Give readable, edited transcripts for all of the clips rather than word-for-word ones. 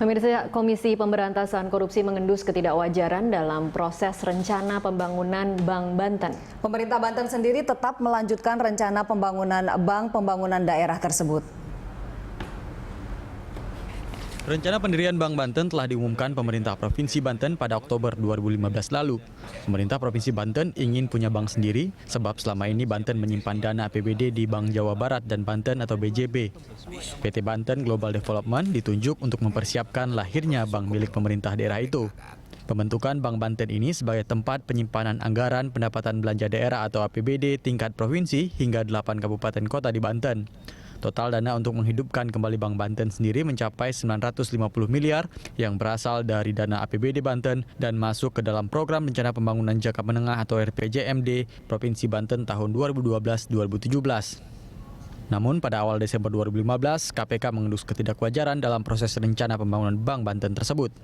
Pemirsa, Komisi Pemberantasan Korupsi mengendus ketidakwajaran dalam proses rencana pembangunan Bank Banten. Pemerintah Banten sendiri tetap melanjutkan rencana pembangunan bank pembangunan daerah tersebut. Rencana pendirian Bank Banten telah diumumkan pemerintah Provinsi Banten pada Oktober 2015 lalu. Pemerintah Provinsi Banten ingin punya bank sendiri sebab selama ini Banten menyimpan dana APBD di Bank Jawa Barat dan Banten atau BJB. PT Banten Global Development ditunjuk untuk mempersiapkan lahirnya bank milik pemerintah daerah itu. Pembentukan Bank Banten ini sebagai tempat penyimpanan anggaran pendapatan belanja daerah atau APBD tingkat provinsi hingga 8 kabupaten kota di Banten. Total dana untuk menghidupkan kembali Bank Banten sendiri mencapai 950 miliar yang berasal dari dana APBD Banten dan masuk ke dalam program rencana pembangunan jangka menengah atau RPJMD Provinsi Banten tahun 2012-2017. Namun pada awal Desember 2015, KPK mengendus ketidakwajaran dalam proses rencana pembangunan Bank Banten tersebut.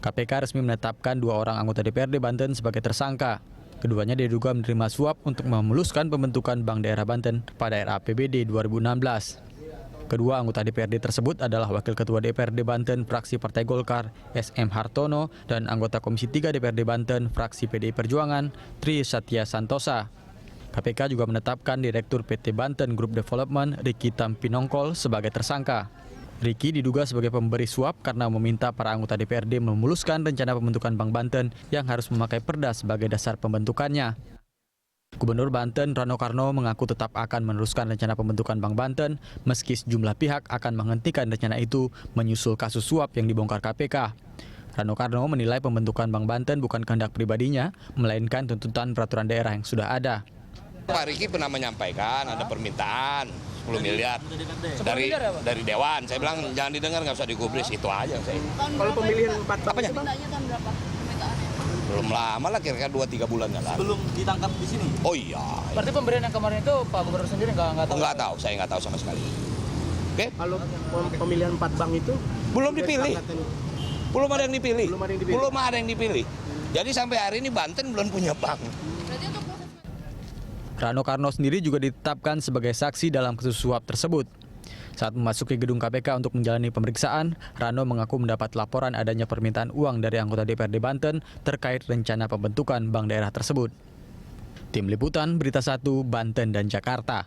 KPK resmi menetapkan 2 orang anggota DPRD Banten sebagai tersangka. Keduanya diduga menerima suap untuk memuluskan pembentukan Bank Daerah Banten pada era APBD 2016. Kedua anggota DPRD tersebut adalah Wakil Ketua DPRD Banten fraksi Partai Golkar SM Hartono dan anggota Komisi 3 DPRD Banten fraksi PDI Perjuangan Tri Satya Santosa. KPK juga menetapkan Direktur PT Banten Group Development Ricky Tampinongkol sebagai tersangka. Ricky diduga sebagai pemberi suap karena meminta para anggota DPRD memuluskan rencana pembentukan Bank Banten yang harus memakai perda sebagai dasar pembentukannya. Gubernur Banten Rano Karno mengaku tetap akan meneruskan rencana pembentukan Bank Banten meski sejumlah pihak akan menghentikan rencana itu menyusul kasus suap yang dibongkar KPK. Rano Karno menilai pembentukan Bank Banten bukan kehendak pribadinya, melainkan tuntutan peraturan daerah yang sudah ada. Pak Ricky pernah menyampaikan ada permintaan 10 miliar dari Dewan. Saya bilang jangan didengar, nggak usah digubris, itu aja saya. Kalau pemilihan 4 bank itu tahun berapa? Belum lama lah, kira-kira 2-3 bulan nggak lalu. belum ditangkap di sini. Oh iya. Berarti pemberian yang kemarin itu Pak Gubernur sendiri nggak tahu? Nggak tahu, saya nggak tahu sama sekali. Oke? Kalau pemilihan 4 bank itu Belum dipilih. Belum ada yang dipilih. Belum ada yang dipilih. Belum ada yang dipilih. Jadi sampai hari ini Banten belum punya bank. Rano Karno sendiri juga ditetapkan sebagai saksi dalam kasus suap tersebut. Saat memasuki gedung KPK untuk menjalani pemeriksaan, Rano mengaku mendapat laporan adanya permintaan uang dari anggota DPRD Banten terkait rencana pembentukan bank daerah tersebut. Tim Liputan Berita 1, Banten dan Jakarta.